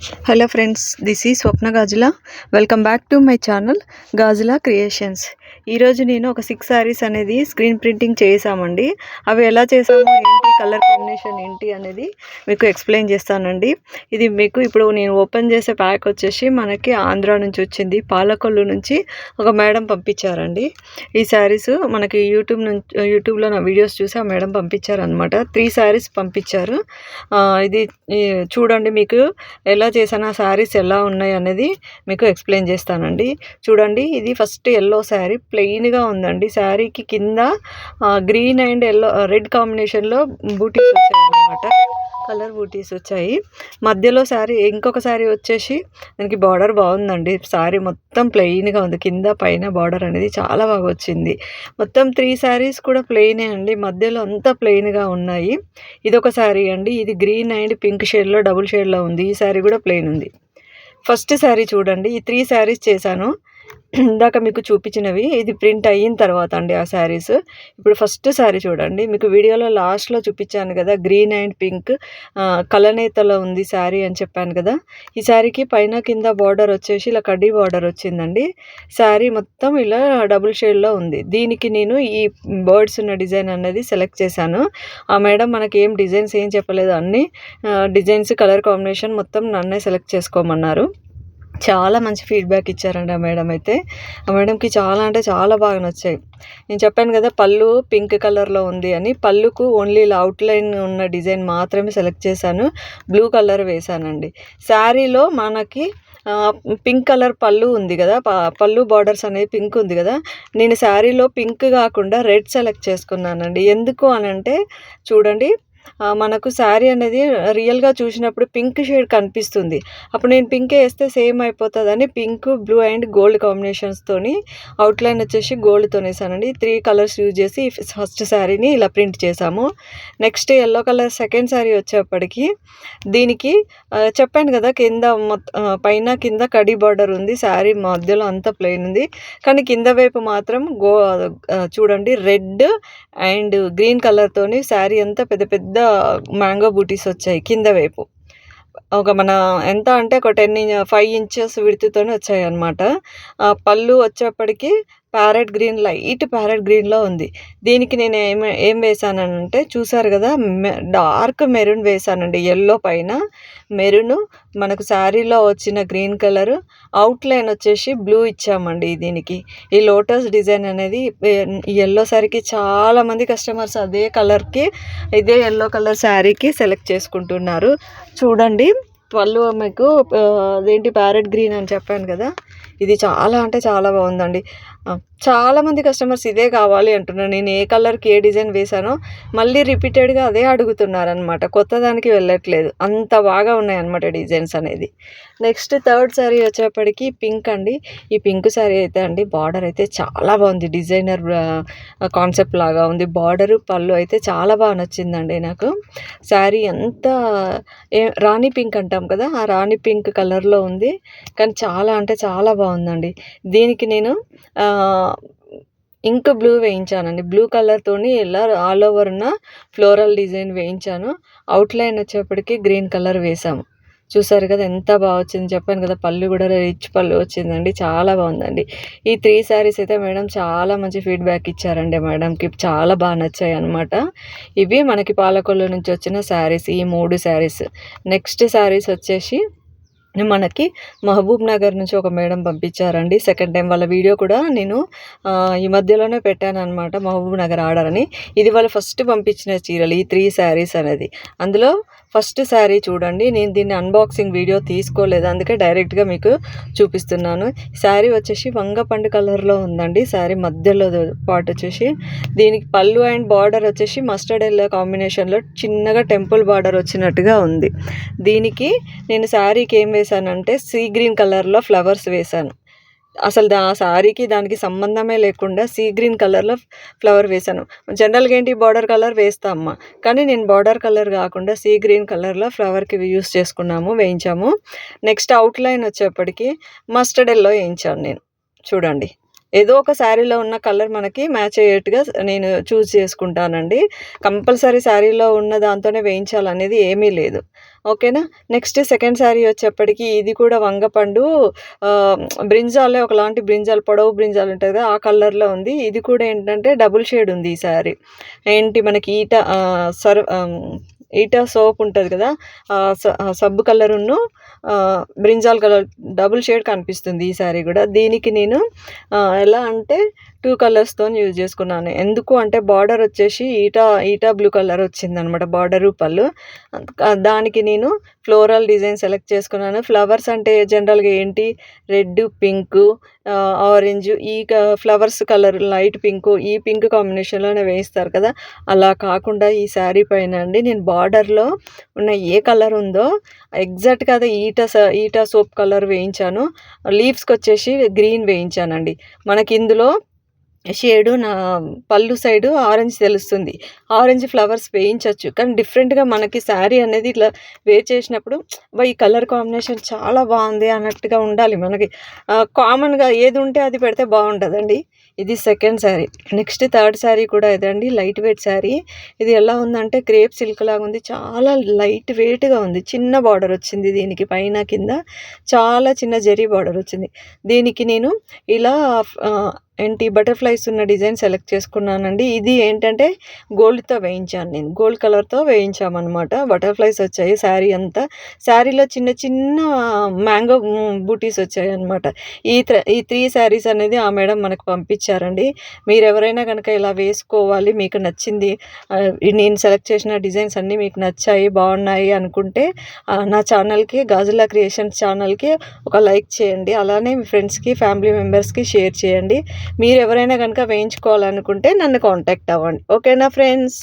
Hello friends, this ఈ Swapna Gajula. Welcome back to my channel Gajula creations. ఈరోజు నేను ఒక 6 శారీస్ అనేది స్క్రీన్ ప్రింటింగ్ చేసామండి. అవి ఎలా చేసాము, ఏంటి, కలర్ కాంబినేషన్ ఏంటి అనేది మీకు ఎక్స్ప్లెయిన్ చేస్తానండి. ఇది మీకు ఇప్పుడు నేను ఓపెన్ చేసే ప్యాక్ వచ్చేసి మనకి ఆంధ్ర నుంచి వచ్చింది, పాలకొల్లు నుంచి ఒక మేడం పంపించారండి. ఈ శారీస్ మనకి యూట్యూబ్లో నా వీడియోస్ చూసి ఆ మేడం పంపించారనమాట. 3 శారీస్ పంపించారు. ఇది చూడండి, మీకు ఎలా చేశాను, ఆ శారీస్ ఎలా ఉన్నాయి అనేది మీకు ఎక్స్ప్లెయిన్ చేస్తానండి. చూడండి, ఇది ఫస్ట్ ఎల్లో శారీ ప్లెయిన్గా ఉందండి. శారీకి కింద గ్రీన్ అండ్ ఎల్లో రెడ్ కాంబినేషన్లో బూటీస్ వచ్చాయి అన్నమాట, కలర్ బూటీస్ వచ్చాయి. మధ్యలో శారీ ఇంకొక శారీ వచ్చేసి దానికి బార్డర్ బాగుందండి. శారీ మొత్తం ప్లెయిన్గా ఉంది, కింద పైన బార్డర్ అనేది చాలా బాగా వచ్చింది. మొత్తం 3 శారీస్ కూడా ప్లెయినే అండి, మధ్యలో అంతా ప్లెయిన్గా ఉన్నాయి. ఇదొక శారీ అండి, ఇది గ్రీన్ అండ్ పింక్ షేడ్లో డబుల్ షేడ్లో ఉంది. ఈ శారీ కూడా ప్లెయిన్ ఉంది. ఫస్ట్ శారీ చూడండి, ఈ 3 శారీస్ చేశాను ఇందాక మీకు చూపించినవి. ఇది ప్రింట్ అయిన తర్వాత అండి ఆ శారీస్. ఇప్పుడు ఫస్ట్ శారీ చూడండి, మీకు వీడియోలో లాస్ట్లో చూపించాను కదా, గ్రీన్ అండ్ పింక్ కలనేతలో ఉంది శారీ అని చెప్పాను కదా. ఈ శారీకి పైన కింద బార్డర్ వచ్చేసి ఇలా కడ్డీ బార్డర్ వచ్చిందండి. శారీ మొత్తం ఇలా డబుల్ షేడ్లో ఉంది. దీనికి నేను ఈ బర్డ్స్ ఉన్న డిజైన్ అనేది సెలెక్ట్ చేశాను. ఆ మేడం మనకి ఏం డిజైన్స్ ఏం చెప్పలేదు, అన్ని డిజైన్స్ కలర్ కాంబినేషన్ మొత్తం నన్నే సెలెక్ట్ చేసుకోమన్నారు. చాలా మంచి ఫీడ్బ్యాక్ ఇచ్చారండి ఆ మేడం అయితే. ఆ మేడంకి చాలా అంటే చాలా బాగా నచ్చాయి. నేను చెప్పాను కదా పళ్ళు పింక్ కలర్లో ఉంది అని, పళ్ళుకు ఓన్లీ ఇలా అవుట్లైన్ ఉన్న డిజైన్ మాత్రమే సెలెక్ట్ చేశాను, బ్లూ కలర్ వేశానండి. శారీలో మనకి పింక్ కలర్ పళ్ళు ఉంది కదా, పళ్ళు బార్డర్స్ అనేది పింక్ ఉంది కదా, నేను శారీలో పింక్ కాకుండా రెడ్ సెలెక్ట్ చేసుకున్నానండి. ఎందుకు అని అంటే చూడండి, మనకు శారీ అనేది రియల్గా చూసినప్పుడు పింక్ షేడ్ కనిపిస్తుంది. అప్పుడు నేను పింక్ వేస్తే సేమ్ అయిపోతుందని పింక్, బ్లూ అండ్ గోల్డ్ కాంబినేషన్స్తోని అవుట్లైన్ వచ్చేసి గోల్డ్తో వేసానండి. 3 కలర్స్ యూజ్ చేసి ఫస్ట్ శారీని ఇలా ప్రింట్ చేసాము. Next yellow colour second sari వచ్చేప్పటికి దీనికి చెప్పాను కదా, కింద పైన కింద కడీ బార్డర్ ఉంది, శారీ మధ్యలో అంతా ప్లెయిన్ ఉంది. కానీ కింద వైపు మాత్రం చూడండి రెడ్ అండ్ గ్రీన్ కలర్తోని శారీ అంతా పెద్ద పెద్ద మ్యాంగో బూటీస్ వచ్చాయి కింద వైపు. ఒక మన ఎంత అంటే ఒక 5 ఇంచెస్ విడ్త్తోనే వచ్చాయి అన్నమాట. పళ్ళు వచ్చేప్పటికి ప్యారెట్ గ్రీన్, లైట్ ప్యారెట్ గ్రీన్లో ఉంది. దీనికి నేను ఏం వేసానంటే చూసారు కదా, డార్క్ మెరూన్ వేసానండి. ఎల్లో పైన మెరూన్, మనకు శారీలో వచ్చిన గ్రీన్ కలర్, అవుట్లైన్ వచ్చేసి బ్లూ ఇచ్చామండి. దీనికి ఈ లోటస్ డిజైన్ అనేది ఈ ఎల్లో శారీకి చాలామంది కస్టమర్స్ అదే కలర్కి, ఇదే ఎల్లో కలర్ శారీకి సెలెక్ట్ చేసుకుంటున్నారు. చూడండి, పళ్ళు మీకు అదేంటి ప్యారెట్ గ్రీన్ అని చెప్పాను కదా, ఇది చాలా అంటే చాలా బాగుందండి. చాలామంది కస్టమర్స్ ఇదే కావాలి అంటున్నారు. నేను ఏ కలర్కి ఏ డిజైన్ వేసానో మళ్ళీ రిపీటెడ్గా అదే అడుగుతున్నారనమాట, కొత్త దానికి వెళ్ళట్లేదు. అంత బాగా ఉన్నాయన్నమాట డిజైన్స్ అనేది. నెక్స్ట్ థర్డ్ శారీ వచ్చేప్పటికి పింక్ అండి. ఈ పింక్ శారీ అయితే అండి బార్డర్ అయితే చాలా బాగుంది, డిజైనర్ కాన్సెప్ట్ లాగా ఉంది. బార్డరు పళ్ళు అయితే చాలా బాగా నచ్చిందండి నాకు. శారీ అంతా రాణి పింక్ అంటాం కదా, ఆ రాణి పింక్ కలర్లో ఉంది. కానీ చాలా అంటే చాలా బాగుందండి. దీనికి నేను ఇంక్ బ్లూ వేయించానండి. బ్లూ కలర్తోని ఇలా ఆల్ ఓవర్ ఉన్న ఫ్లోరల్ డిజైన్ వేయించాను. అవుట్లైన్ వచ్చేప్పటికి గ్రీన్ కలర్ వేసాము. చూసారు కదా ఎంత బాగా వచ్చింది. చెప్పాను కదా, పళ్ళు కూడా రిచ్ పళ్ళు వచ్చిందండి, చాలా బాగుందండి. ఈ 3 శారీస్ అయితే మేడం చాలా మంచి ఫీడ్బ్యాక్ ఇచ్చారండి. మేడంకి చాలా బాగా నచ్చాయి అనమాట. ఇవి మనకి పాలకొల్లు నుంచి వచ్చిన శారీస్, ఈ 3 శారీస్. నెక్స్ట్ శారీస్ వచ్చేసి మనకి మహబూబ్ నగర్ నుంచి ఒక మేడం పంపించారండి. సెకండ్ టైం వాళ్ళ వీడియో కూడా నేను ఈ మధ్యలోనే పెట్టాను అనమాట, మహబూబ్ నగర్ ఆర్డర్ అని. ఇది వాళ్ళు ఫస్ట్ పంపించిన చీరలు, ఈ 3 శారీస్ అనేది. అందులో ఫస్ట్ శారీ చూడండి, నేను దీన్ని అన్బాక్సింగ్ వీడియో తీసుకోలేదు, అందుకే డైరెక్ట్గా మీకు చూపిస్తున్నాను. శారీ వచ్చేసి వంగపండు కలర్లో ఉందండి. శారీ మధ్యలో పార్ట్ వచ్చేసి దీనికి పళ్ళు అండ్ బార్డర్ వచ్చేసి మస్టర్డ్ ఎల్లో కాంబినేషన్లో చిన్నగా టెంపుల్ బార్డర్ వచ్చినట్టుగా ఉంది. దీనికి నేను శారీకి ఏం వేసానంటే సీ గ్రీన్ కలర్లో ఫ్లవర్స్ వేశాను. అసలు ఆ శారీకి దానికి సంబంధమే లేకుండా సీ గ్రీన్ కలర్లో ఫ్లవర్ వేశాను. జనరల్గా ఏంటి బార్డర్ కలర్ వేస్తామమ్మా, కానీ నేను బార్డర్ కలర్ కాకుండా సీ గ్రీన్ కలర్లో ఫ్లవర్కి యూస్ చేసుకున్నాము, వేయించాము. నెక్స్ట్ అవుట్లైన్ వచ్చేప్పటికి మస్టర్డ్ ఎల్లో వేయించాను నేను. చూడండి ఏదో ఒక శారీలో ఉన్న కలర్ మనకి మ్యాచ్ అయ్యేట్టుగా నేను చూస్ చేసుకుంటానండి. కంపల్సరీ శారీలో ఉన్న దాంతోనే వేయించాలనేది ఏమీ లేదు. ఓకేనా. నెక్స్ట్ సెకండ్ శారీ వచ్చేప్పటికి ఇది కూడా వంగపండు బ్రింజాలే ఒకలాంటి బ్రింజాల్ పొడవు బ్రింజాల్ ఉంటుంది కదా, ఆ కలర్లో ఉంది. ఇది కూడా ఏంటంటే డబుల్ షేడ్ ఉంది ఈ శారీ. ఏంటి మనకి ఈటా సోప్ ఉంటుంది కదా, సబ్బు కలరును బ్రింజాల్ కలర్ డబుల్ షేడ్ కనిపిస్తుంది ఈ శారీ కూడా. దీనికి నేను ఎలా అంటే 2 కలర్స్‌తోని యూజ్ చేసుకున్నాను. ఎందుకు అంటే బార్డర్ వచ్చేసి ఈటా బ్లూ కలర్ వచ్చిందనమాట బార్డరు పళ్ళు. దానికి నేను ఫ్లోరల్ డిజైన్ సెలెక్ట్ చేసుకున్నాను. ఫ్లవర్స్ అంటే జనరల్‌గా ఏంటి రెడ్, పింకు, ఆరెంజ్ ఈ ఫ్లవర్స్ కలర్ లైట్ పింకు, ఈ పింక్ కాంబినేషన్‌లోనే వేయిస్తారు కదా, అలా కాకుండా ఈ శారీ పైన అండి నేను బార్డర్‌లో ఉన్న ఏ కలర్ ఉందో ఎగ్జాక్ట్‌గా అదే ఈటా సోప్ కలర్ వేయించాను. లీవ్స్‌కొచ్చేసి గ్రీన్ వేయించానండి. మనకి ఇందులో షేడు నా పళ్ళు సైడు ఆరెంజ్ తెలుస్తుంది. ఆరెంజ్ ఫ్లవర్స్ వేయించొచ్చు. కానీ డిఫరెంట్‌గా మనకి శారీ అనేది ఇట్లా వేర్ చేసినప్పుడు ఈ కలర్ కాంబినేషన్ చాలా బాగుంది అన్నట్టుగా ఉండాలి మనకి. కామన్‌గా ఏది ఉంటే అది పెడితే బాగుంటుందండి. ఇది second sari. Next third sari కూడా ఇదే అండి. Light weight sari. ఇది ఎలా ఉందంటే క్రేప్ సిల్క్ లాగా ఉంది. చాలా లైట్ వెయిట్‌గా ఉంది. చిన్న బార్డర్ వచ్చింది దీనికి పైన కింద చాలా చిన్న జరీ బార్డర్ వచ్చింది. దీనికి నేను ఇలా బటర్‌ఫ్లైస్ ఉన్న డిజైన్ సెలెక్ట్ చేసుకున్నానండి. ఇది ఏంటంటే గోల్డ్‌తో వేయించాను నేను. గోల్డ్ కలర్‌తో వేయించామనమాట. బటర్‌ఫ్లైస్ వచ్చాయి శారీ అంతా. శారీలో చిన్న చిన్న మ్యాంగో బూటీస్ వచ్చాయన్నమాట. ఈ 3 శారీస్ అనేది ఆ మేడం మనకు పంపించారండి. మీరెవరైనా గనక ఇలా వేసుకోవాలి, మీకు నచ్చింది, నేను సెలెక్ట్ చేసిన డిజైన్స్ అన్నీ మీకు నచ్చాయి, బాగున్నాయి అనుకుంటే నా ఛానల్‌కి గాజులా క్రియేషన్స్ ఛానల్‌కి ఒక లైక్ చేయండి. అలానే మీ ఫ్రెండ్స్‌కి, ఫ్యామిలీ మెంబర్స్‌కి షేర్ చేయండి. మీరు ఎవరైనా కనుక వేయించుకోవాలనుకుంటే నన్ను కాంటాక్ట్ అవ్వండి. ఓకేనా ఫ్రెండ్స్.